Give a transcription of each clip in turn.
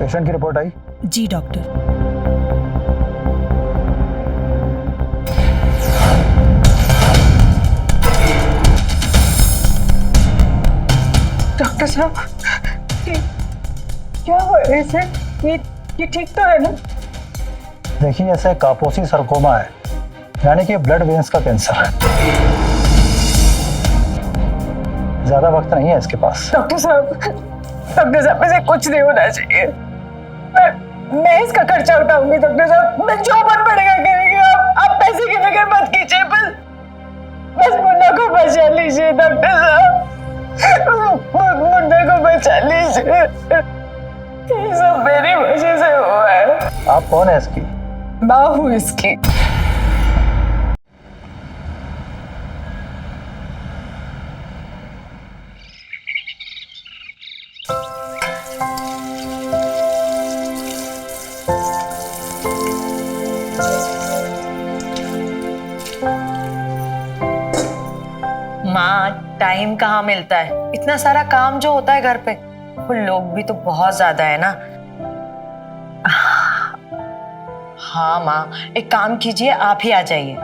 Patient की report आई? जी doctor. Doctor साहब, क्या हो रहा है सर? ये ठीक तो है ना? देखिए, ऐसे कापोसी सरकोमा है, यानी कि ब्लड वेन्स का कैंसर है। ज्यादा वक्त नहीं है इसके पास। डॉक्टर साहब मुझे कुछ नहीं होना चाहिए। मैं इसका खर्चा उठाऊंगी डॉक्टर साहब। मैं जो मन पड़ेगा करेंगे। आप पैसे की फिक्र मत कीजिए। बस मुन्ना को बचा लीजिए डॉक्टर साहब। मुन्ना को बचा लीजिए। ये सब मेरी वजह से हुआ है। आप कौन है इसकी? माँ हूँ इसकी। माँ, टाइम कहाँ मिलता है? इतना सारा काम जो होता है घर पे, वो लोग भी तो बहुत ज्यादा है ना। हाँ माँ, एक काम कीजिए, आप ही आ जाइए।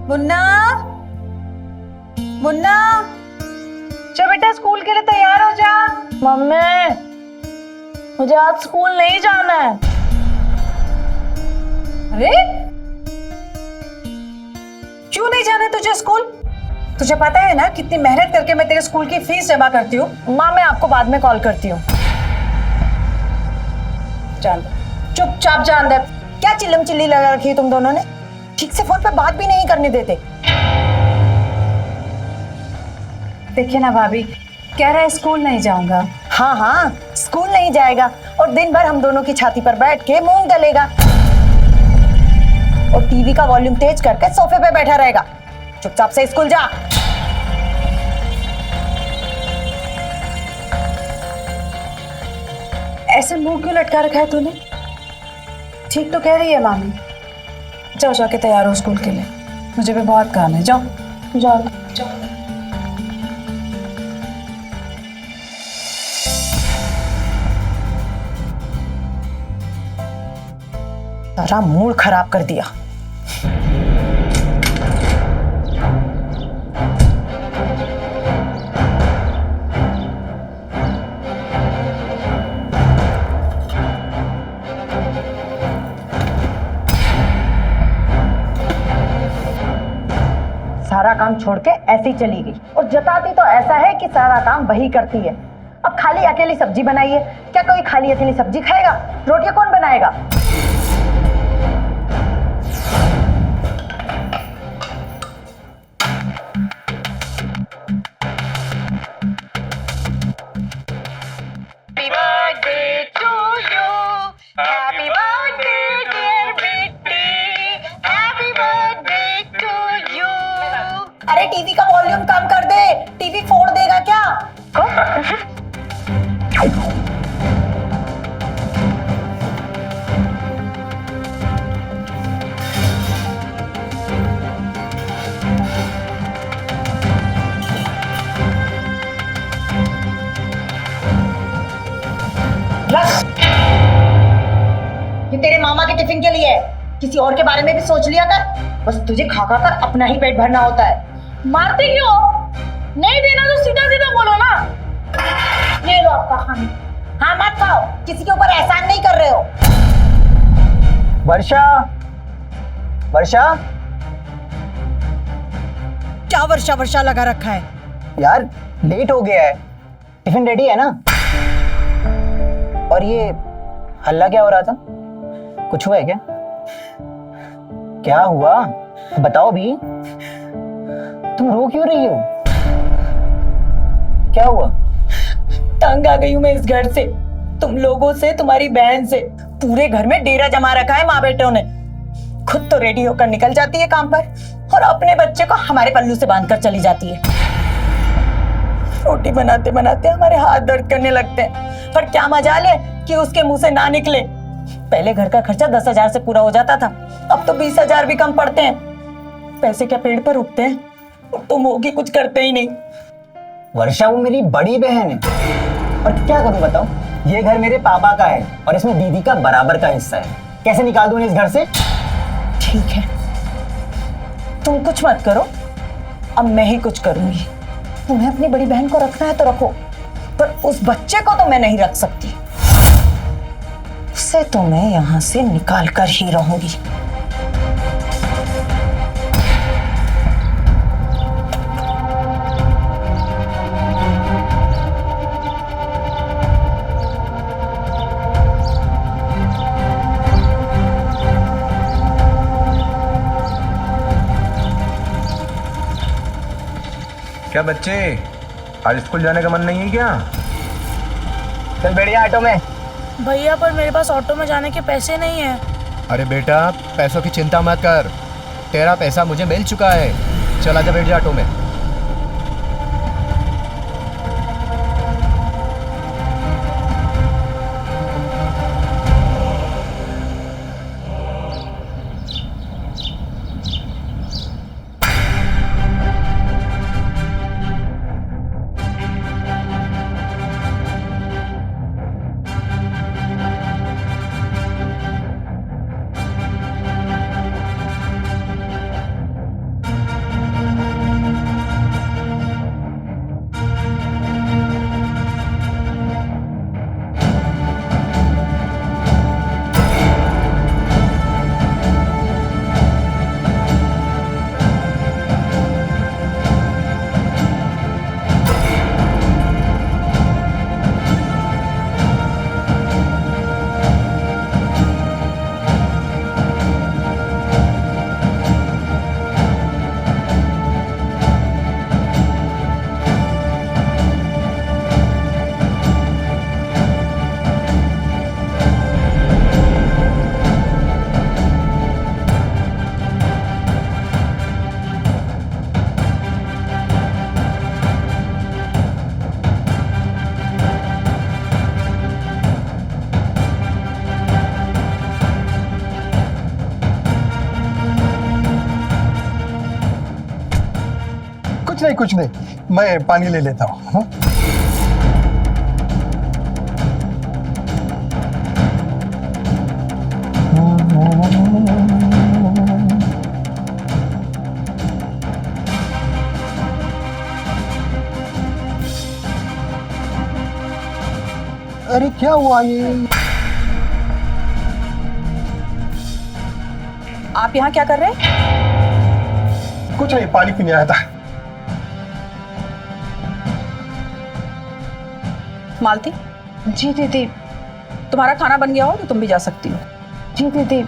मुन्ना, मुन्ना, चल बेटा, स्कूल के लिए तैयार हो जा। मम्मी, मुझे आज स्कूल नहीं जाना है। अरे क्यों नहीं जाना तुझे स्कूल? तुझे पता है ना कितनी मेहनत करके मैं तेरे स्कूल की फीस जमा करती हूँ। माँ, मैं आपको बाद में कॉल करती हूँ। जान दे, चुपचाप जान दे। क्या चिल्लम चिल्ली लगा रखी है तुम दोनों ने? ठीक से फोन पे बात भी नहीं करने देते। देखिए ना भाभी, कह रहा है स्कूल नहीं जाऊंगा। हाँ हाँ, स्कूल नहीं जाएगा और दिन भर हम दोनों की छाती पर बैठ के मूंग दलेगा और टीवी का वॉल्यूम तेज करके सोफे पे बैठा रहेगा। चुपचाप से स्कूल जा। ऐसे मुंह क्यों लटका रखा है तूने? ठीक तो कह रही है मामी। जाओ, जाके तैयार हो स्कूल के लिए। मुझे भी बहुत काम है। जाओ जाओ जाओ। सारा मूड खराब कर दिया। सारा काम छोड़ के ऐसे ही चली गई और जताती तो ऐसा है कि सारा काम वही करती है। अब खाली अकेली सब्जी बनाइए। क्या कोई खाली अकेली सब्जी खाएगा? रोटियां कौन बनाएगा? अरे टीवी का वॉल्यूम कम कर दे, टीवी फोड़ देगा क्या? ये तेरे मामा के टिफिन के लिए है। किसी और के बारे में भी सोच लिया कर। बस तुझे खा खा कर अपना ही पेट भरना होता है। मारते क्यों? नहीं देना तो सीधा सीधा बोलो ना। ये लो आपका खाना। हाँ मत खाओ, किसी के ऊपर एहसान नहीं कर रहे हो। वर्षा, वर्षा, क्या वर्षा वर्षा लगा रखा है? यार लेट हो गया है। टिफिन रेडी है ना? और ये हल्ला क्या हो रहा था? कुछ हुआ है क्या? क्या हुआ बताओ भी। तुम रो क्यों रही हो? क्या हुआ? तंग आ गई हूँ मैं इस घर से, तुम लोगों से, तुम्हारी बहन से। पूरे घर में डेरा जमा रखा है माँ बेटों ने। खुद तो रेडी होकर निकल जाती है काम पर और अपने बच्चे को हमारे पल्लू से बांधकर चली जाती है। रोटी बनाते बनाते हमारे हाथ दर्द करने लगते हैं, पर क्या मजाल है कि उसके मुंह से ना निकले। पहले घर का खर्चा 10,000 से पूरा हो जाता था, अब तो 20,000 भी कम पड़ते हैं। पैसे क्या पेड़ पर उगते हैं? और तुम होगी कुछ करते ही नहीं। वर्षा वो मेरी बड़ी बहन है, और क्या करूं बताओ? ये घर मेरे पापा का है और इसमें दीदी का बराबर का हिस्सा है। कैसे निकाल दूं इस घर से? ठीक है, तुम कुछ मत करो, अब मैं ही कुछ करूंगी। तुम्हें अपनी बड़ी बहन को रखना है तो रखो, पर उस बच्चे को तो मैं नहीं रख सकती। उसे तो मैं यहां से निकाल कर ही रहूंगी। क्या बच्चे, आज स्कूल जाने का मन नहीं है क्या? चल बढ़िया ऑटो में। भैया पर मेरे पास ऑटो में जाने के पैसे नहीं है। अरे बेटा, पैसों की चिंता मत कर, तेरा पैसा मुझे मिल चुका है। चल आजा, बैठ जा ऑटो में। कुछ नहीं, मैं पानी ले लेता हूँ। हाँ? अरे क्या हुआ ये? आप यहाँ क्या कर रहे हैं? कुछ नहीं, पानी पीने आया था। मालती। जी दीदी। तुम्हारा खाना बन गया हो तो तुम भी जा सकती हो। जी दीदी,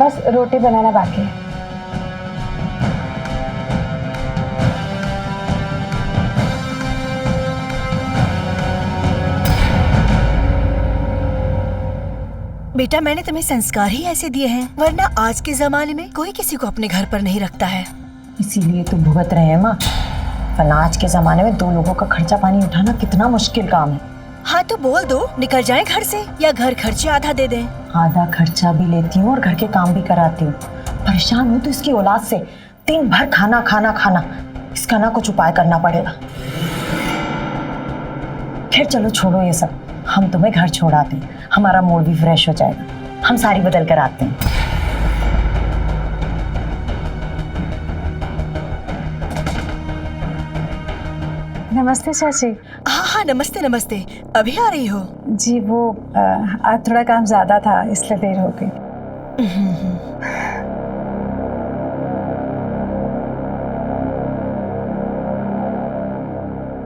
बस रोटी बनाना बाकी है। बेटा, मैंने तुम्हें संस्कार ही ऐसे दिए हैं, वरना आज के जमाने में कोई किसी को अपने घर पर नहीं रखता है। इसीलिए तो भुगत रहे हैं माँ, वरना आज के जमाने में 2 लोगों का खर्चा पानी उठाना कितना मुश्किल काम है। हाँ तो बोल दो, निकल जाएं घर से, या घर खर्चे आधा दे दें। आधा खर्चा भी लेती हूँ और घर के काम भी कराती हूँ। परेशान हूँ तो इसकी औलाद से, दिन भर खाना खाना खाना, इसका ना कुछ उपाय करना पड़ेगा। खैर चलो छोड़ो ये सब, हम तुम्हें घर छोड़ आते हैं, हमारा मूड भी फ्रेश हो जाएगा। हम साड़ी बदल कर आते हैं। नमस्ते चाची। हाँ हाँ, नमस्ते नमस्ते। अभी आ रही हो? जी वो आज थोड़ा काम ज्यादा था इसलिए देर हो गई।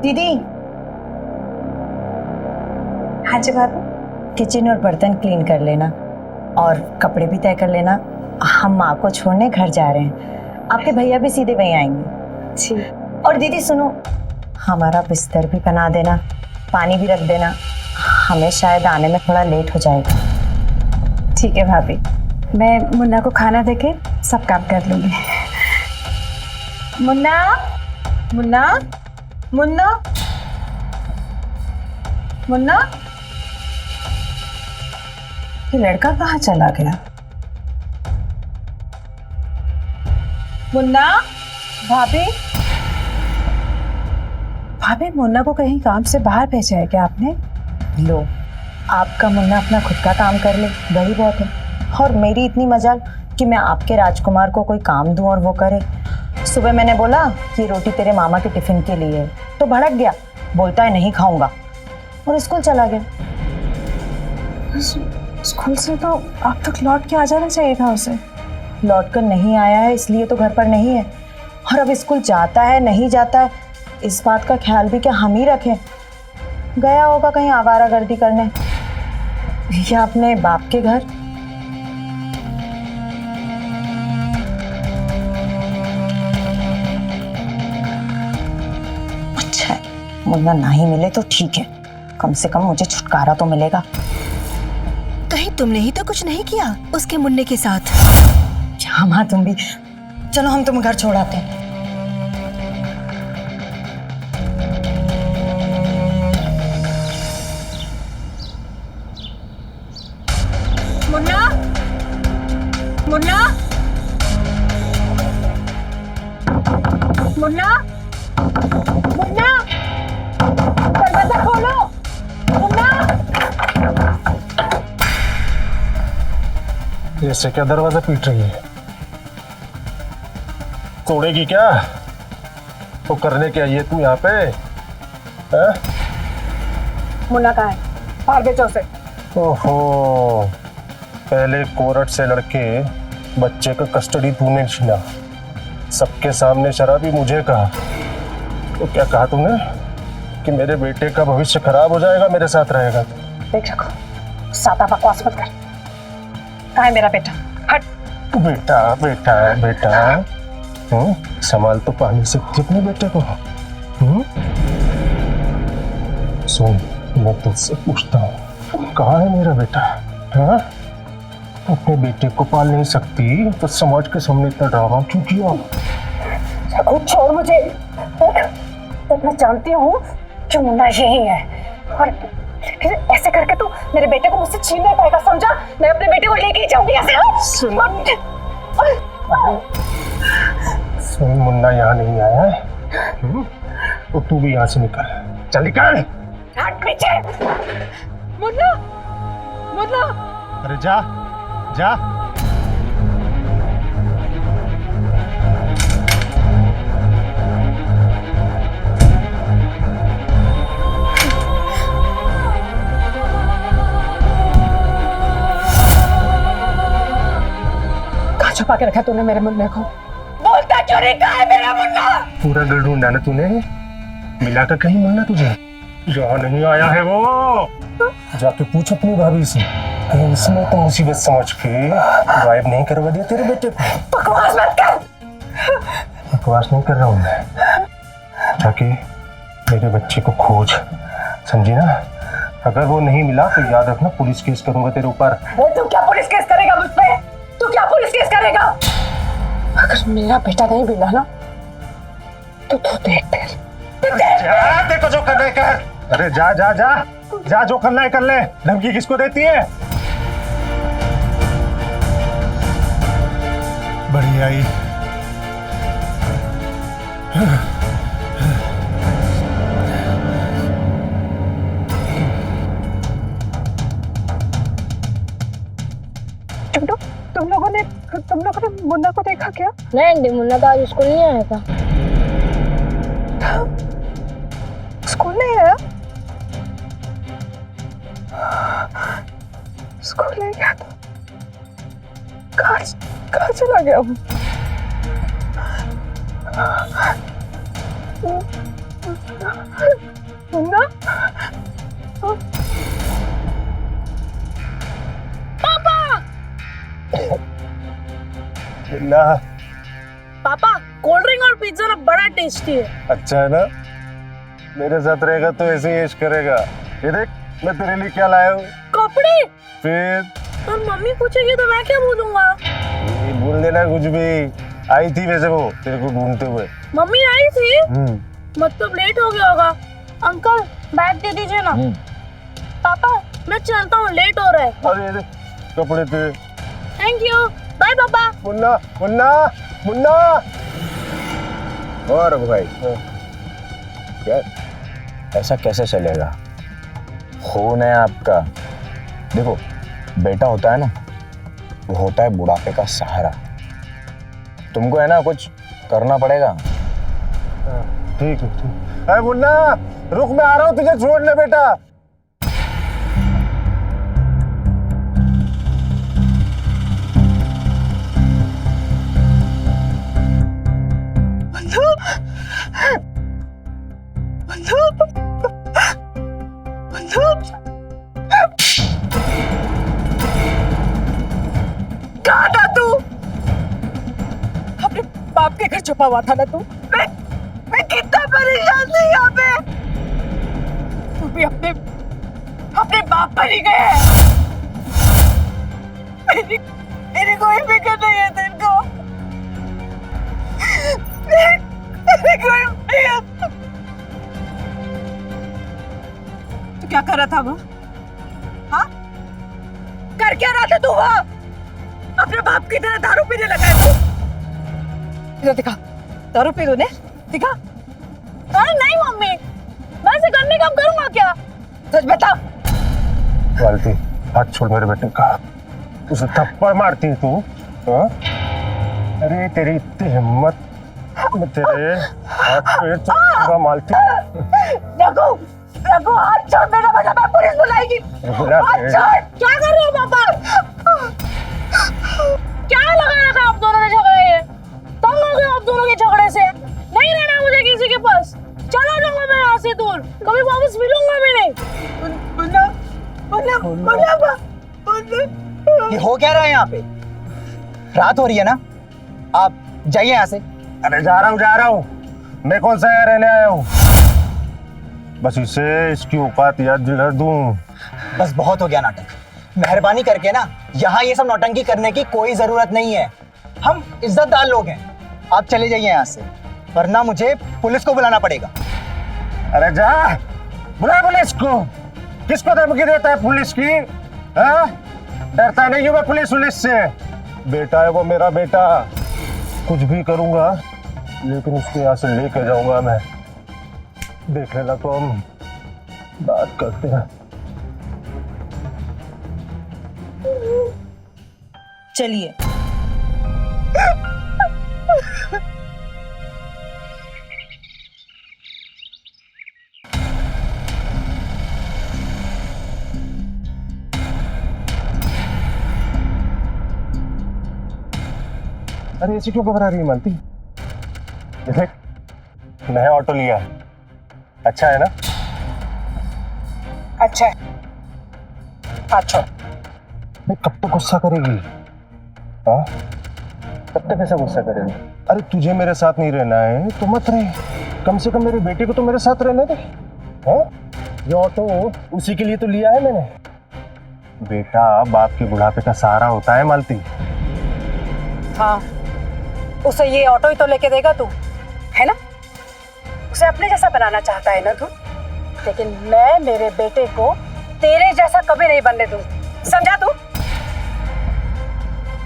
दीदी। हाँ जी भाभी। किचन और बर्तन क्लीन कर लेना और कपड़े भी तय कर लेना। हम माँ को छोड़ने घर जा रहे हैं, आपके भैया भी सीधे वहीं आएंगे। जी। और दीदी सुनो, हमारा बिस्तर भी बना देना, पानी भी रख देना, हमें शायद आने में थोड़ा लेट हो जाएगा। ठीक है भाभी, मैं मुन्ना को खाना देके सब काम कर लूंगी। मुन्ना, मुन्ना, मुन्ना, मुन्ना, ये लड़का कहाँ चला गया? मुन्ना, भाभी, भाभी मुन्ना को कहीं काम से बाहर भेजा है क्या आपने? लो, आपका मुन्ना अपना खुद का काम कर ले, वही बहुत है। और मेरी इतनी मजाल कि मैं आपके राजकुमार को कोई काम दूं और वो करे। सुबह मैंने बोला कि रोटी तेरे मामा के टिफिन के लिए है, तो भड़क गया, बोलता है नहीं खाऊंगा और स्कूल चला गया। स्कूल से तो आप तक लौट के आ जाना चाहिए था उसे। लौट कर नहीं आया है इसलिए तो घर पर नहीं है, और अब स्कूल जाता है नहीं जाता है इस बात का ख्याल भी क्या हम ही रखें? गया होगा कहीं आवारागर्दी करने या अपने बाप के घर। अच्छा है, मुन्ना ना ही मिले तो ठीक है, कम से कम मुझे छुटकारा तो मिलेगा। कहीं तुमने ही तो कुछ नहीं किया उसके मुन्ने के साथ? क्या माँ तुम भी, चलो हम तुम घर छोड़ाते हैं। मुन्ना, मुन्ना, मुन्ना, मुन्ना, दरवाजा खोलो, मुन्ना। ऐसे क्या दरवाजा पीट रही है? तोड़ेगी क्या? तो करने क्या ये तू यहाँ पे? हाँ? मुन्ना कहाँ है? बाहर भेजो उसे। ओहो, पहले कोर्ट से लड़के बच्चे का कस्टडी तूने छीना, सबके सामने शराबी मुझे कहा। तो क्या कहा तुमने कि मेरे बेटे का भविष्य खराब हो जाएगा मेरे साथ रहेगा? देख रखो, सादा बकवास मत कर। कहाँ है मेरा बेटा? हट। बेटा बेटा बेटा, संभाल तो पानी सकती अपने बेटे को। सुन, मैं तुझसे पूछता हूँ, कहाँ है मेरा बेटा? हाँ? अपने बेटे को पाल नहीं सकती तो समाज के सामने इतना ड्रामा क्यों किया? छोड़ मुझे। देख, मैं जानती हूँ कि मुन्ना यही है, और लेकिन ऐसे करके तू मेरे बेटे को मुझसे छीन नहीं पाएगा, समझा? मैं अपने बेटे को लेके ही जाऊंगी ऐसे। सुन, मुन्ना यहाँ नहीं आया है, तो तू भी यहाँ से निकल, चल निकल। हट पीछे। मुन्ना, मुन्ना। अरे जा जा। कहाँ छुपा के रखा तूने मेरे मुन्ने को? बोलता क्यों नहीं? कहाँ है मेरा मुन्ना? पूरा घर ढूंढा ना तूने, मिला कर कहीं मुन्ना तुझे? जहाँ नहीं आया है वो जाके पूछ अपनी भाभी से, कहीं उसने तो मुसीबत समझ के गायब नहीं करवा दिया तेरे बेटे को। बकवास मत कर। बकवास नहीं कर रहा हूँ मैं, जाके मेरे बच्चे को खोज, समझी ना? अगर वो नहीं मिला तो याद रखना पुलिस केस करूंगा तेरे ऊपर। तू क्या पुलिस केस करेगा मुझ पे? तू क्या पुलिस केस करेगा? अगर मेरा बेटा नहीं मिला ना तो तू देख फिर। जा, देखो जो करना है कर। अरे जा जा जा जा, जो करना है कर ले। धमकी किसको देती है? बढ़िया ही। तुम लोगों ने मुन्ना को देखा क्या? नहीं, मुन्ना तो आज स्कूल नहीं आया था। स्कूल नहीं आया? स्कूल नहीं गया था? कहाँ चला गया वो? मुन्ना? ना पापा, कोल्ड ड्रिंक और पिज्जा ना बड़ा टेस्टी है। अच्छा है ना? मेरे साथ रहेगा तो ऐसे ही ऐश करेगा। ये देख, मैं तेरे लिए क्या लाया हूँ। कपड़े? फिर और मम्मी पूछेगी तो मैं क्या बोलूंगा? ये बोल देना कुछ भी। आई थी वैसे वो तेरे को ढूंढते हुए। मम्मी आई थी? मतलब लेट हो गया होगा। अंकल बैग दे दीजिए ना। पापा मैं चलता हूँ, लेट हो रहा है। अरे कपड़े थे। थैंक यू, बाय पापा। मुन्ना मुन्ना मुन्ना। और भाई यार ऐसा कैसे चलेगा? खून है आपका। देखो बेटा होता है ना, वो होता है बुढ़ापे का सहारा। तुमको है ना कुछ करना पड़ेगा। ठीक है ठीक। अरे मुन्ना रुक, मैं आ रहा हूँ तुझे छोड़ने बेटा। कहाँ था तू? अपने बाप के घर छुपा हुआ था ना तू? मैं कितना परेशान थी यहाँ पे। तू भी अपने बाप पर ही गया है। मेरी कोई फिक्र नहीं है तेरे को। मेरी कोई फिक्र। तू क्या कर रहा था वो? हाँ? कर क्या रहा था तू वहाँ? अपने बाप की तरह दारू पीने लगा है तू? इधर दिखा, दारू पी तूने? दिखा। अरे नहीं मम्मी, मैं ऐसे करने का करूँगा क्या? सच बता। मालती हाथ छोड़ मेरे बेटे का। उसे थप्पड़ मारती है तू? हाँ? अरे तेरी इतनी हिम्मत, मैं तेरे हाथ पे चढ़ूंगा मालती। रघु, रघु हाथ छोड़ मेरा बेटा, मैं पुलिस बुलाएगी। हाथ छोड़। क्या कर रहे हो पापा? क्या लगा रखा आप दोनों ने झगड़े? ये तंग हो गए आप दोनों के झगड़े से। नहीं रहना मुझे किसी के पास, चला जाऊंगा मैं यहाँ से दूर, कभी वापस मिलूंगा भी नहीं। ये हो क्या रहा है यहाँ पे? रात हो रही है ना, आप जाइए यहाँ से। अरे जा रहा हूँ। मैं कौन सा यहाँ रहने आया हूँ? बस इसे इसकी औकात याद दिला दूं। बस बहुत हो गया नाटक। मेहरबानी करके ना यहाँ ये सब नौटंकी करने की कोई जरूरत नहीं है। हम इज्जतदार लोग हैं, आप चले जाइए यहाँ से, वरना मुझे पुलिस को बुलाना पड़ेगा। अरे जा, बुला पुलिस को। किसको धमकी देता है पुलिस की? हाँ? डरता नहीं हूँ मैं पुलिस से। बेटा है वो मेरा बेटा, कुछ भी करूंगा लेकिन उसको यहाँ से लेके जाऊंगा मैं। देख लेना, तो हम बात करते हैं। चलिए। अरे ऐसी क्यों घबरा रही है मालती? देख, नया ऑटो लिया है, अच्छा है ना? अच्छा है। अच्छा, कब तक गुस्सा करेगी? हाँ? कब तक ऐसा गुस्सा करेगी? अरे तुझे मेरे साथ नहीं रहना है तो मत रहे, कम से कम मेरे बेटे को तो मेरे साथ रहने दे। हाँ? ये ऑटो उसी के लिए तो लिया है मैंने। बेटा बाप के बुढ़ापे का सहारा होता है मालती। हाँ, उसे ये ऑटो ही तो लेके देगा तू, है ना? उसे अपने जैसा बनाना चाहता है ना तू? लेकिन मैं मेरे बेटे को तेरे जैसा कभी नहीं बनने दूं, समझा तू?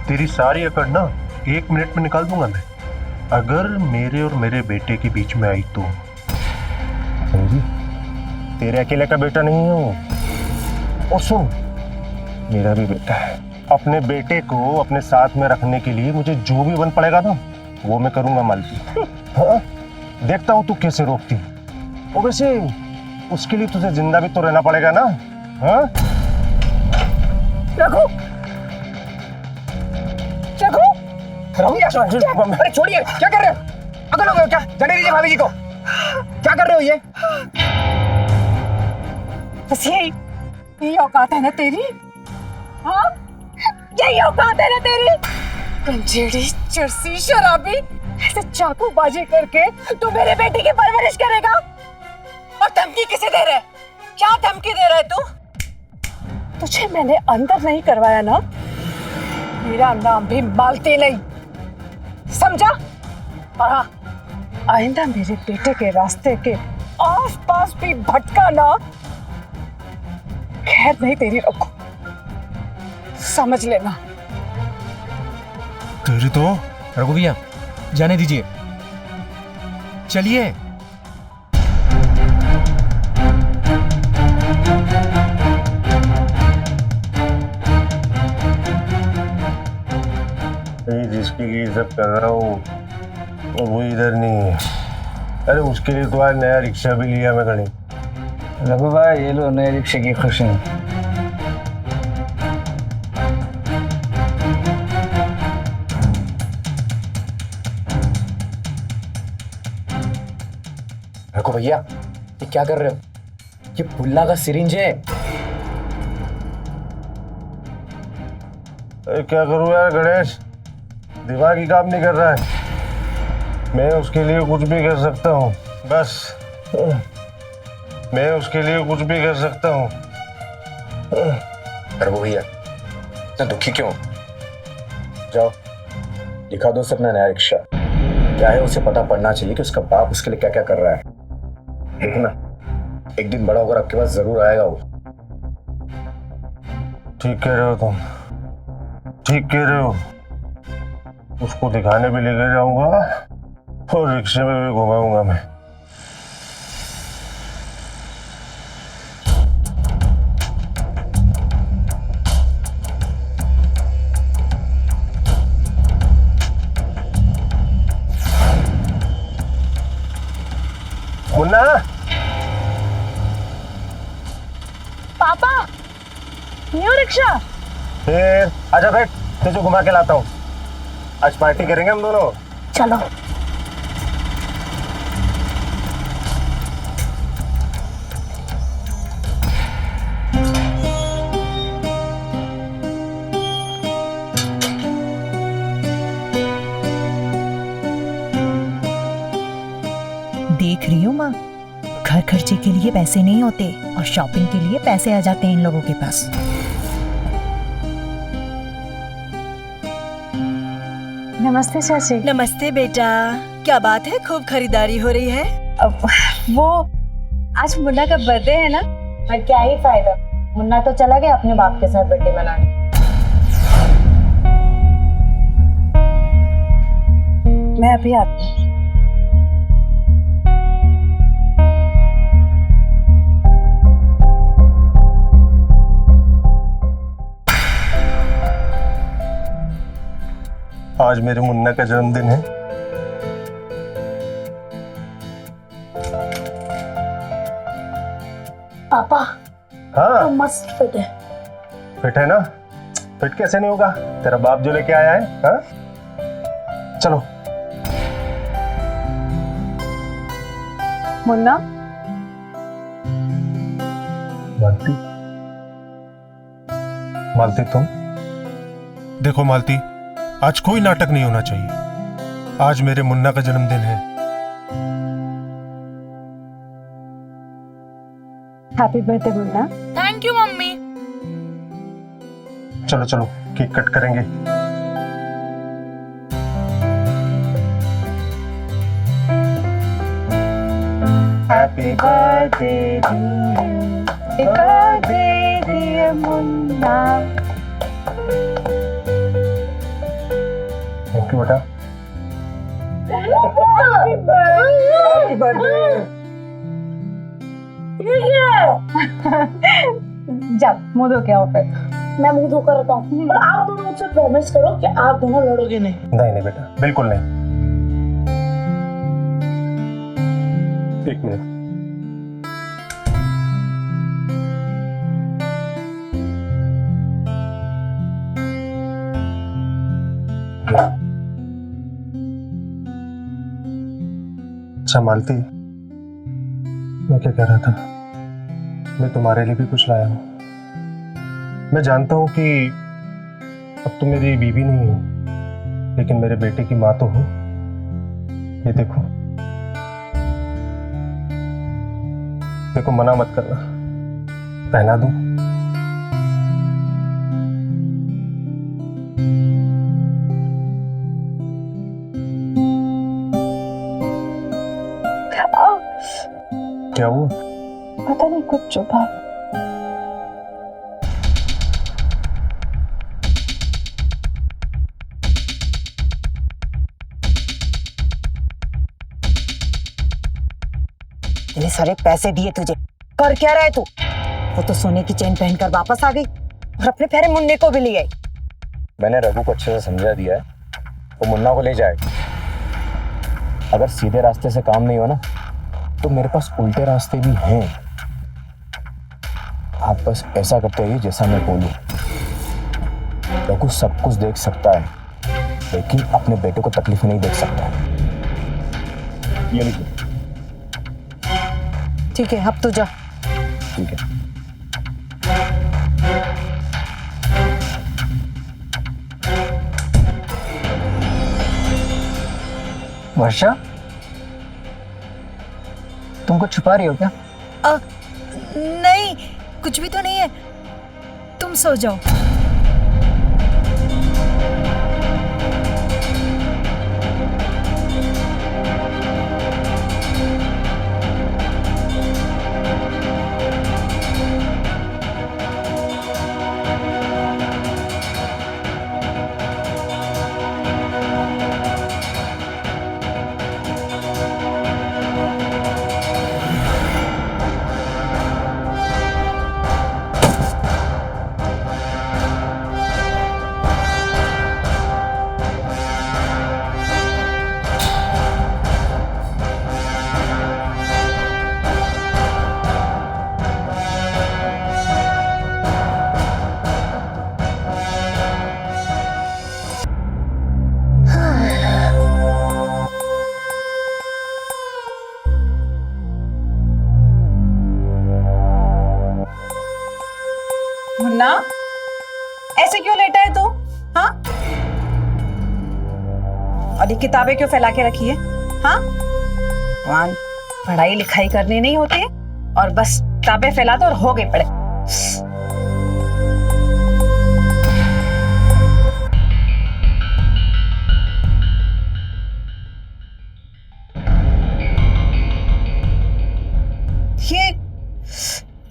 तेरी सारी अकड़ ना 1 मिनट में निकाल दूंगा मैं, अगर मेरे और मेरे बेटे के बीच में आई तो। समझी? तेरे अकेले का बेटा नहीं हूं। और सुन, मेरा भी बेटा है। अपने बेटे को अपने साथ में रखने के लिए मुझे जो भी बन पड़ेगा ना वो मैं करूंगा मालती। हाँ? देखता हूं तू कैसे रोकती। और वैसे उसके लिए तुझे जिंदा भी तो रहना पड़ेगा ना? हाँ? रघु, अरे छोड़िए, क्या कर रहे हो? अकल हो गए हो क्या? जाने दीजिए भाभी जी को। क्या कर रहे हो ये? बस यही औकात है ना तेरी? हाँ? यही औकात है ना तेरी? कंजेड़ी, चरसी, शराबी, ऐसे चाकूबाजी करके तू मेरे बेटे की परवरिश करेगा? और धमकी किसे दे रहे? क्या धमकी दे रहे तू? तुझे मैंने अंदर नहीं करवाया ना, मेरा नाम भी मालती नहीं, समझा? और हाँ, आइंदा मेरे बेटे के रास्ते के आस पास भी भटका ना खैर नहीं तेरी रखो, समझ लेना। तेरी तो रघु भैया जाने दीजिए, चलिए। जिसके लिए सब कर रहा हूँ वो इधर नहीं है। अरे उसके लिए तो आज नया रिक्शा भी लिया मैं खड़ी। रघु भाई ये लो नए रिक्शे की खुशी। रघु भैया ये क्या कर रहे हो? ये बुल्ला का सिरिंज है। अरे क्या करूँ यार गणेश, दिमाग ही काम नहीं कर रहा है। मैं उसके लिए कुछ भी कर सकता हूँ, बस मैं उसके लिए कुछ भी कर सकता हूँ। रघु भैया इतना दुखी क्यों? जाओ दिखा दो उसे अपना नया रिक्शा। क्या है उसे पता पड़ना चाहिए कि उसका बाप उसके लिए क्या क्या कर रहा है। देखना एक दिन बड़ा होकर आपके पास जरूर आएगा वो। ठीक कह रहे हो तुम, ठीक कह रहे हो। उसको दिखाने भी लेके जाऊंगा और रिक्शे में भी घुमाऊंगा मैं। मुन्ना, पापा न्यू रिक्शा। फिर आजा बैठ, तुझे घुमा के लाता हूँ। आज पार्टी करेंगे हम दोनों। चलो। देख रही हूँ माँ, घर खर्चे के लिए पैसे नहीं होते और शॉपिंग के लिए पैसे आ जाते हैं इन लोगों के पास। नमस्ते चाची। नमस्ते बेटा, क्या बात है, खूब खरीदारी हो रही है? वो आज मुन्ना का बर्थडे है ना। पर क्या ही फायदा, मुन्ना तो चला गया अपने बाप के साथ बर्थडे मनाने। मैं अभी आती हूँ। आज मेरे मुन्ना का जन्मदिन है। पापा हाँ मस्त फिट है। फिट है ना? फिट कैसे नहीं होगा, तेरा बाप जो लेके आया है। हाँ चलो। मुन्ना, मालती, मालती तुम देखो। मालती आज कोई नाटक नहीं होना चाहिए। आज मेरे मुन्ना का जन्मदिन है। Happy birthday Munna. Thank you mummy. चलो चलो केक कट करेंगे। Happy birthday happy birthday dear Munna. Thank you बेटा। Happy birthday. जाओ मुंह धो के आओ फिर। मैं मुंह धोकर रहता हूँ, पर आप दोनों मुझसे प्रॉमिस करो कि आप दोनों लड़ोगे नहीं। नहीं नहीं बेटा, बिल्कुल नहीं। एक मिनट। अच्छा मालती, मैं क्या कह रहा था, मैं तुम्हारे लिए भी कुछ लाया हूं। मैं जानता हूं कि अब तुम मेरी बीवी नहीं हो, लेकिन मेरे बेटे की माँ तो हो। ये देखो, देखो मना मत करना, पहना दूं? आओ। क्या हुआ? पता नहीं कुछ चुभा। इतने सारे पैसे दिए तुझे, कर क्या रहा है तू? वो तो सोने की चेन पहनकर वापस आ गई और अपने प्यारे मुन्ने को भी ले आई। मैंने रघु को अच्छे से समझा दिया है, वो मुन्ना को ले जाएगा। अगर सीधे रास्ते से काम नहीं हो ना, तो मेरे पास उल्टे रास्ते भी हैं। आप बस ऐसा करते रहिए जैसा मैं बोलूं। रघु सब कुछ देख सकता है, लेकिन अपने बेटे को तकलीफ नहीं देख सकता है। ये लिखो। ठीक है, अब तू जा। ठीक है। वर्षा, तुम कुछ छुपा रही हो क्या? नहीं, कुछ भी तो नहीं है, तुम सो जाओ। मुन्ना, ऐसे क्यों लेटा है तू? हाँ, और ये किताबें क्यों फैला के रखी है? हाँ, भगवान, पढ़ाई लिखाई करनी नहीं होती और बस किताबें फैला दो और हो गए पड़े।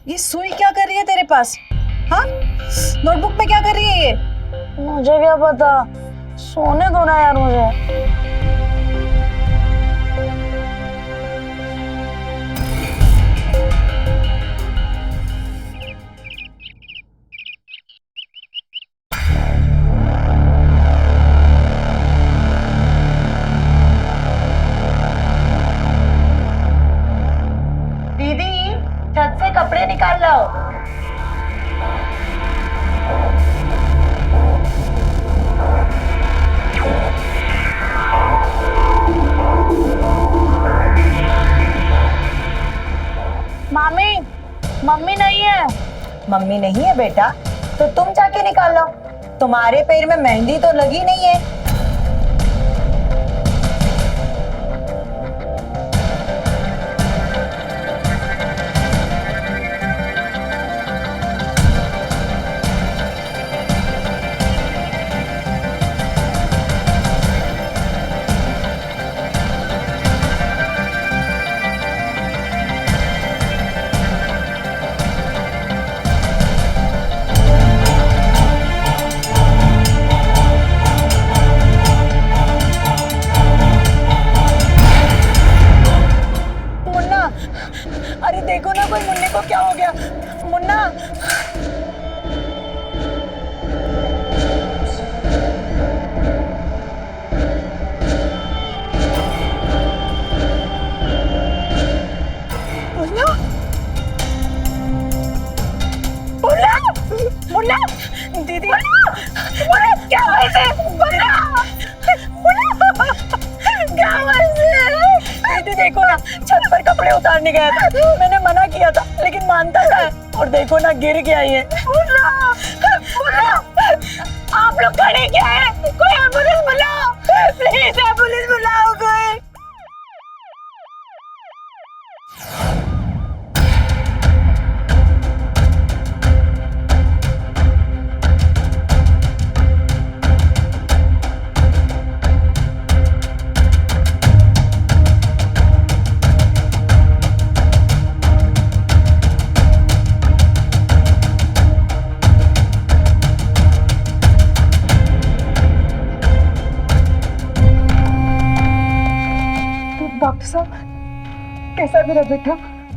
ये सुई क्या कर रही है तेरे पास? हाँ, नोटबुक में क्या कर रही है ये? मुझे क्या पता, सोने दो ना यार मुझे। दीदी, छत से कपड़े निकाल लो। मामी, मम्मी नहीं है। मम्मी नहीं है बेटा, तो तुम जाके निकाल लो। तुम्हारे पैर में मेहंदी तो लगी नहीं है। अरे देखो ना, कोई मुन्ने को क्या हो गया? मुन्ना, मुन्ना, मुन्ना, मुन्ना, दीदी, मुन्ना, क्या हुआ इसे? मुन्ना, मुन्ना, क्या हुआ इसे? दीदी देखो ना, छत पर कपड़े उतारने गया था, मैंने मना किया था लेकिन मानता था, और देखो ना गिर गया ये। मुन्ना, मुन्ना, आप लोग खड़े क्या है? कोई एम्बुलेंस बुलाओ, प्लीज एम्बुलेंस बुलाओ कोई। कैसा है मेरा बेटा?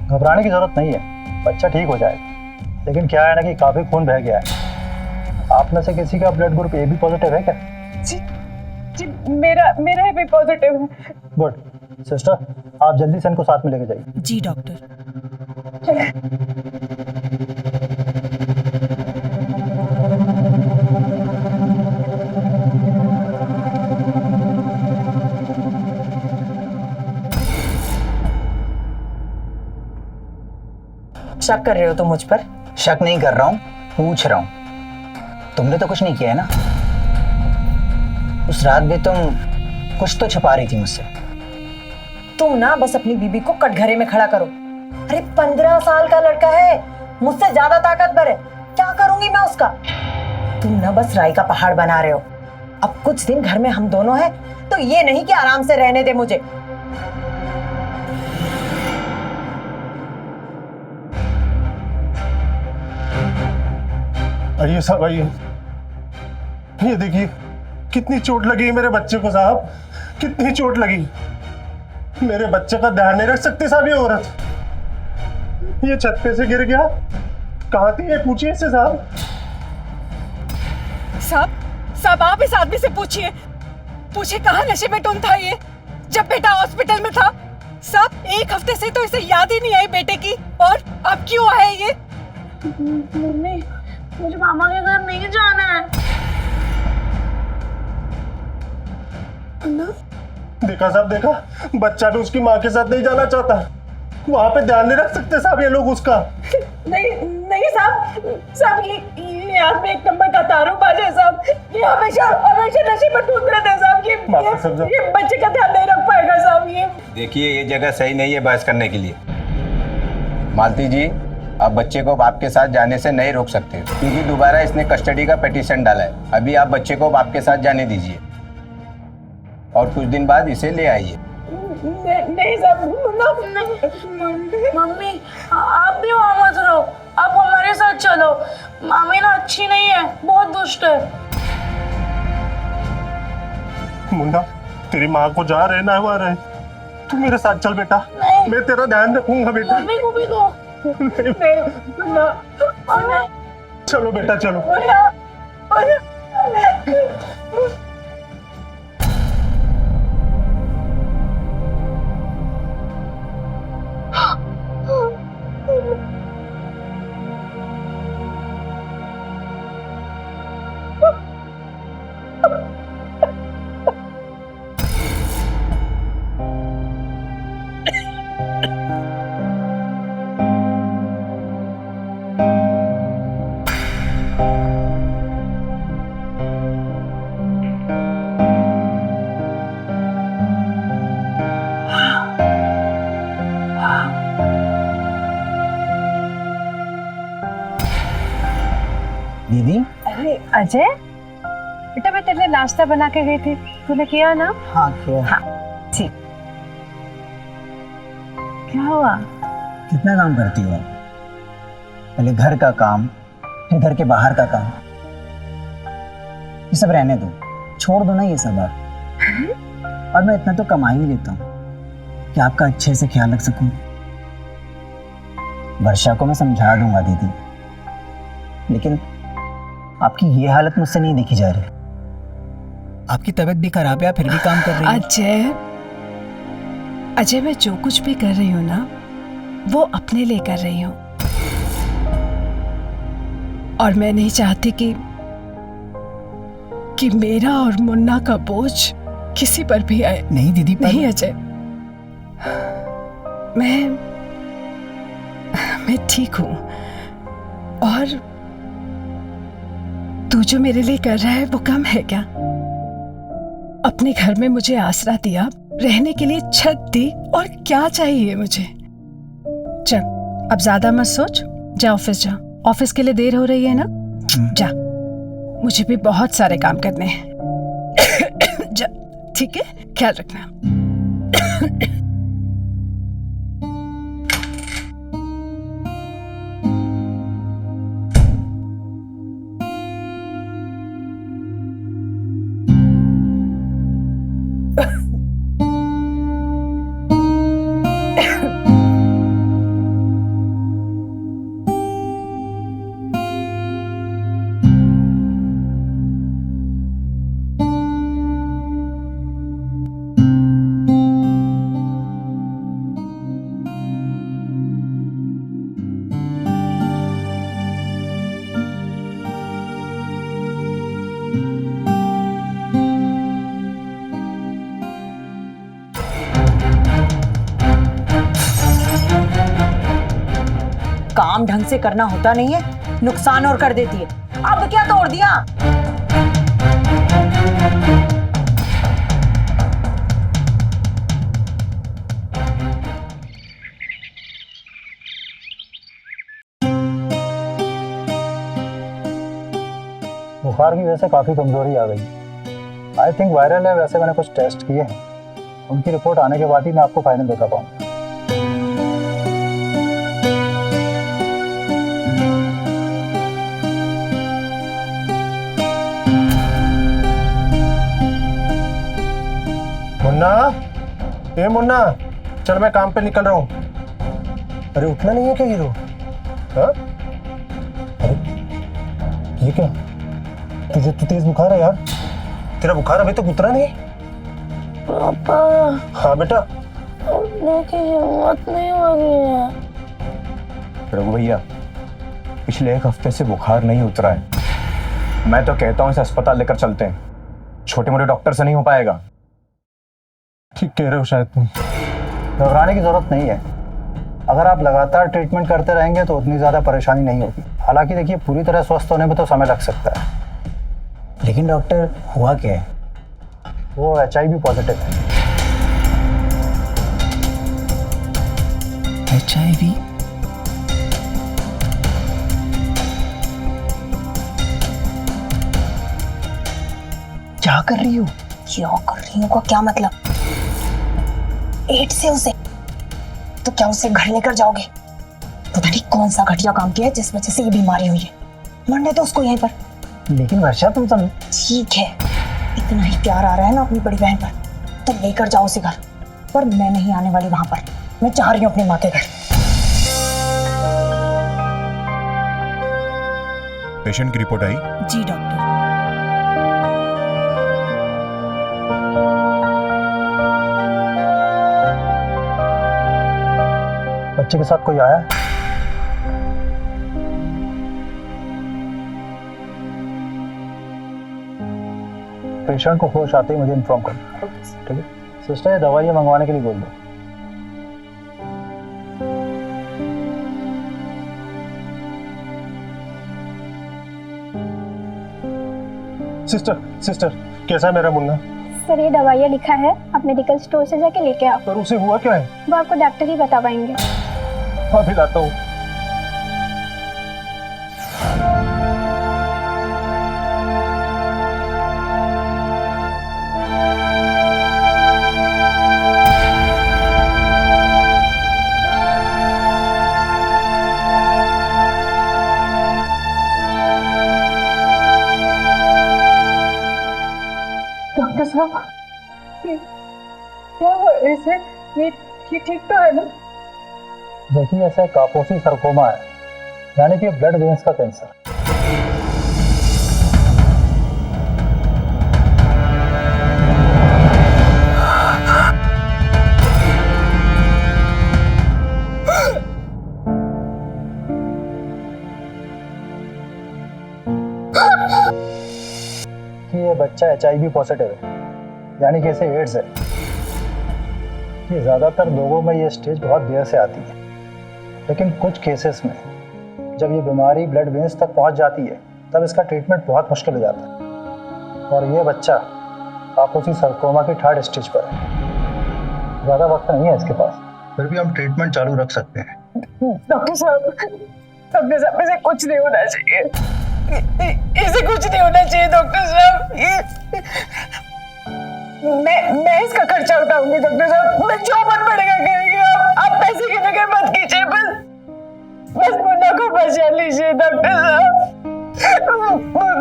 घबराने की जरूरत नहीं है, बच्चा ठीक हो जाएगा। लेकिन क्या है ना कि काफी खून बह गया है। आप में से किसी का blood group A B positive है क्या? जी जी मेरा भी पॉजिटिव है। गुड। सिस्टर, आप जल्दी से इनको साथ में लेके जाइए। जी डॉक्टर। शक कर रहे हो तुम मुझ पर? शक नहीं कर रहा हूँ, पूछ रहा हूँ। तुमने तो कुछ नहीं किया है ना? उस रात भी तुम कुछ तो छुपा रही थी मुझसे। तुम ना बस अपनी बीबी को कटघरे में खड़ा करो। अरे 15 साल का लड़का है, मुझसे ज्यादा ताकतवर है, क्या करूंगी मैं उसका? तुम ना बस राई का पहाड़ बना रहे हो। अब कुछ दिन घर में हम दोनों हैं, तो ये नहीं कि आराम से रहने दे मुझे। आइए साहब, आइए। ये देखिए कितनी चोट लगी है मेरे बच्चे को साहब, कितनी चोट लगी। मेरे बच्चे का ध्यान नहीं रख सकती साहब ये औरत। ये छत पे से गिर गया, कहाँ थी ये? पूछिए इससे साहब। साहब आप इस आदमी से पूछिए कहाँ नशे में टुन था ये जब बेटा हॉस्पिटल में था। साहब 1 हफ्ते से तो इसे याद ही नहीं आई बेटे की, और अब क्यों आया ये? मम्मी, मुझे मामा के घर नहीं जाना है। देखा साहब, देखा, बच्चा भी उसकी माँ के साथ नहीं जाना चाहता। वहां पे ध्यान नहीं रख सकते साहब ये लोग उसका। नहीं साहब ये आदमी 1 नंबर का दारूबाज है साहब। ये हमेशा नशे में टूट रहे थे साहब। ये बच्चे का ध्यान नहीं रख पाएगा साहब ये। देखिए ये जगह सही नहीं है बहस करने के लिए। मालती जी, आप बच्चे को बाप के साथ जाने से नहीं रोक सकते, क्योंकि दोबारा इसने कस्टडी का पिटीशन डाला है। अभी आप बच्चे को बाप के साथ जाने दीजिए और कुछ दिन बाद इसे ले आइए। नहीं साहब, मम्मी आप भी वहाँ मत रहो, आप हमारे साथ चलो। मामी ना अच्छी नहीं है, बहुत दुष्ट है। मुन्ना, तेरी माँ को जा रहना है वहाँ रहे, तू मेरे साथ चल बेटा। मैं तेरा ध्यान रखूंगा बेटा। मम्मी को भी दो। चलो बेटा चलो। दीदी। अरे अजय बेटा, मैं तेरे लिए नाश्ता बना के गई थी, तूने किया ना? हाँ किया। हाँ ठीक। क्या हुआ? कितना काम करती हो आप? पहले घर का काम, फिर घर के बाहर का काम। ये सब रहने दो, छोड़ दो ना ये सब आप। और मैं इतना तो कमा ही लेता हूँ कि आपका अच्छे से ख्याल रख सकूं। वर्षा को मैं समझा दूंगा दीदी, लेकिन आपकी ये हालत मुझसे नहीं देखी जा रही। आपकी तबीयत भी खराब है, आप फिर भी काम कर रही हैं। अजय मैं जो कुछ भी कर रही हूँ ना, वो अपने लिए कर रही हूँ, और मैं नहीं चाहती कि मेरा और मुन्ना का बोझ किसी पर भी आए। नहीं दीदी, नहीं अजय, मैं ठीक हूँ, और तू जो मेरे लिए कर रहा है वो कम है क्या? अपने घर में मुझे आसरा दिया, रहने के लिए छत दी, और क्या चाहिए मुझे? चल अब ज्यादा मत सोच, जा ऑफिस जा। ऑफिस के लिए देर हो रही है ना, जा। मुझे भी बहुत सारे काम करने हैं। जा, ठीक है, ख्याल रखना। काम ढंग से करना होता नहीं है, नुकसान और कर देती है। अब क्या तोड़ दिया? बुखार की वजह से काफ़ी कमजोरी आ गई। आई थिंक वायरल है। वैसे मैंने कुछ टेस्ट किए हैं, उनकी रिपोर्ट आने के बाद ही मैं आपको फाइनल बता पाऊंगा। मुन्ना, ए मुन्ना, चल मैं काम पे निकल रहा हूँ। अरे उठना नहीं है क्या हीरो? हाँ? अरे ये क्या? तुझे तो तेज बुखार है यार। तेरा बुखार अभी तक उतरा नहीं? पापा, हाँ बेटा। उठने की हिम्मत नहीं हो रही है। रघु भैया, पिछले 1 हफ्ते से बुखार नहीं उतरा है। मैं तो कहता हूँ इसे अस्पताल लेकर चलते हैं, छोटे मोटे डॉक्टर से नहीं हो पाएगा। ठीक कह रहे हो शायद तुम। घबराने की जरूरत नहीं है। अगर आप लगातार ट्रीटमेंट करते रहेंगे तो उतनी ज़्यादा परेशानी नहीं होगी। हालांकि देखिए, पूरी तरह स्वस्थ होने में तो समय लग सकता है। लेकिन डॉक्टर, हुआ क्या है? वो HIV पॉजिटिव है। HIV? क्या कर रही हो? क्या कर रही हूँ का क्या मतलब? एड्स है उसे, तो क्या उसे घर लेकर जाओगे? पता नहीं कौन सा घटिया काम किया है जिस वजह से ये बीमारी हुई है। मरने दो उसको यहीं पर। लेकिन वर्षा, तुम सब ठीक है, इतना ही प्यार आ रहा है ना अपनी बड़ी बहन पर, तो लेकर जाओ उसे घर। पर मैं नहीं आने वाली वहां पर। मैं चाह रही हूँ अपनी माँ के घर। पेशेंट की रिपोर्ट आई? जी डॉक्टर। बच्चे के साथ कोई आया है? पेशेंट को होश आते ही मुझे इन्फॉर्म कर। ठीक है सिस्टर, ये दवाइयाँ मंगवाने के लिए बोल दो। सिस्टर कैसा है मेरा मुन्ना? सर, ये दवाइयाँ लिखा है, आप मेडिकल स्टोर से जाके लेके आओ। पर उसे हुआ क्या है? वो आपको डॉक्टर ही बता पाएंगे। अभी लाता हूँ। डॉक्टर साहब, क्या हुआ इसे? ये ठीक तो है ना? देखिए, ऐसा कापोसी सरकोमा है, यानी कि ब्लड वेन्स का कैंसर। कि ये बच्चा HIV पॉजिटिव है, यानी कि इसे एड्स है। ये ज़्यादातर लोगों में ये स्टेज बहुत देर से आती है, लेकिन कुछ केसेस में जब ये बीमारी ब्लड वेन्स तक पहुंच जाती है तब इसका ट्रीटमेंट बहुत मुश्किल हो जाता है। और ये बच्चा कापोसी सरकोमा की 3rd स्टेज पर है। ज़्यादा वक्त नहीं है इसके पास, फिर भी हम ट्रीटमेंट चालू रख सकते हैं। डॉक्टर साहब, इसे कुछ नहीं होना चाहिए। इसे कुछ नहीं होना चाहिए डॉक्टर साहब। मैं इसका खर्चा उठाऊंगी डॉक्टर साहब। मैं जो मन पड़ेगा करेंगे। आप पैसे की फिक्र मत कीजिए, बस मुन्ना को बचा लीजिए डॉक्टर साहब।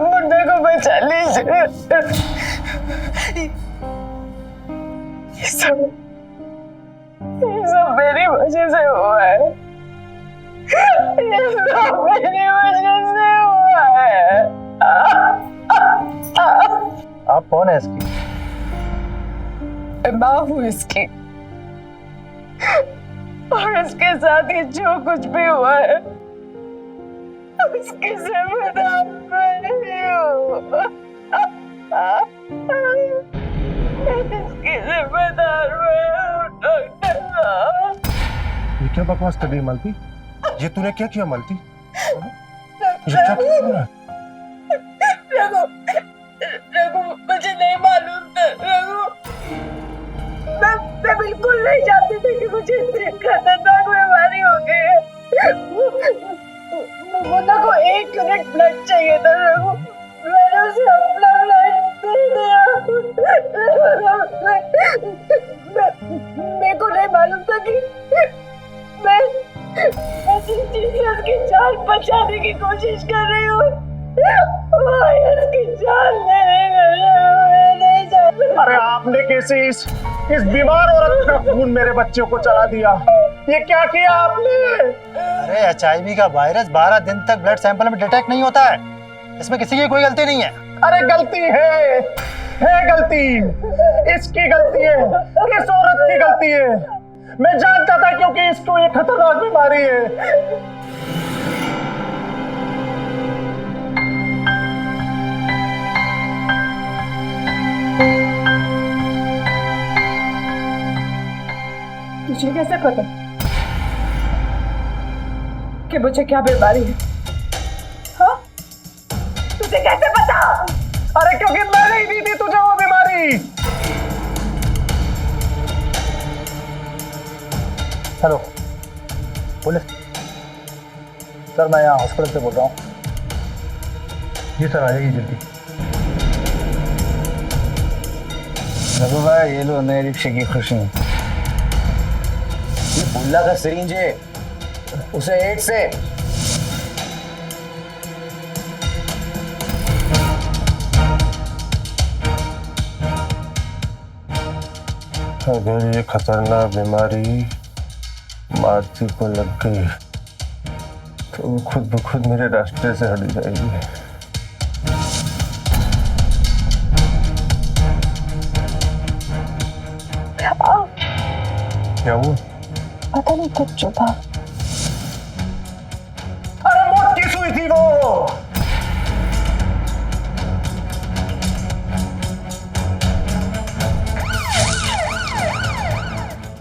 मुन्ना को बचा लीजिए। ये सब मेरी वजह से हुआ है। ये सब मेरी वजह से हुआ है। आप कौन है इसकी? माँ हूँ इसकी, और इसके साथ ये जो कुछ भी हुआ है उसकी जिम्मेदार मैं हूँ। इसकी जिम्मेदार मैं हूँ डॉक्टर साहब। ये क्या बकवास कर रही है मालती? ये तूने क्या किया मालती? ये क्या किया तूने? रघु, रघु मुझे नहीं मालूम था रघु। मैं बिल्कुल नहीं जानती थी कि मुझे इतनी खतरनाक बीमारी हो गई है। मुन्ना को 1 यूनिट ब्लड चाहिए था रघु, मैंने उसे अपना ब्लड दे दिया। मेरे को नहीं मालूम था कि मैं ऐसी चीज से उसकी जान बचाने की कोशिश कर रही हूँ। उसकी जान नहीं जा। अरे आपने कैसे इस बीमार औरत का खून मेरे बच्चों को चढ़ा दिया? ये क्या किया आपने? अरे HIV का वायरस 12 दिन तक ब्लड सैंपल में डिटेक्ट नहीं होता है, इसमें किसी की कोई गलती नहीं है। अरे गलती है गलती, इसकी गलती है, इस औरत की गलती है। मैं जानता था क्योंकि इसको ये खतरनाक बीमारी है। तुझे कैसे पता कि मुझे क्या बीमारी है? हाँ? तुझे कैसे पता? अरे क्योंकि मैंने ही दी थी तुझे वो बीमारी। हेलो पुलिस सर, मैं यहाँ हॉस्पिटल से बोल रहा हूँ। जी सर, आ जाइए जल्दी। रघु भाई ये लो नए रिक्शे की खुशी। ये बुल्ला का सिरिंज है, उसे एड्स से। अगर ये खतरनाक बीमारी मालती को लग गई तो वो खुद ब खुद मेरे रास्ते से हट जाएगी। क्या हुआ? पता नहीं कुछ चुपा। अरे मोटी सुई थी वो।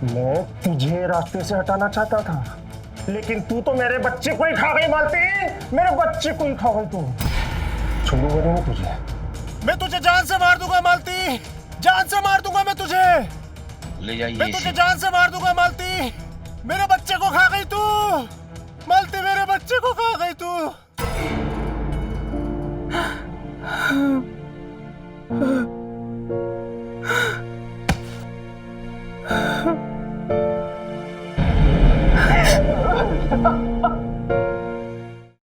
मैं तुझे रास्ते से हटाना चाहता था, लेकिन तू तो मेरे बच्चे को ही खा गई मालती। मेरे बच्चे को ही खा गई तू। छोड़ूंगा नहीं तुझे। मैं तुझे जान से मार दूंगा मालती, जान से मार दूंगा मैं तुझे। ले जाइए मैं तुझे जान से मार दूंगा मालती। मेरे बच्चे को खा गई तू मालती, मेरे बच्चे को खा गई तू।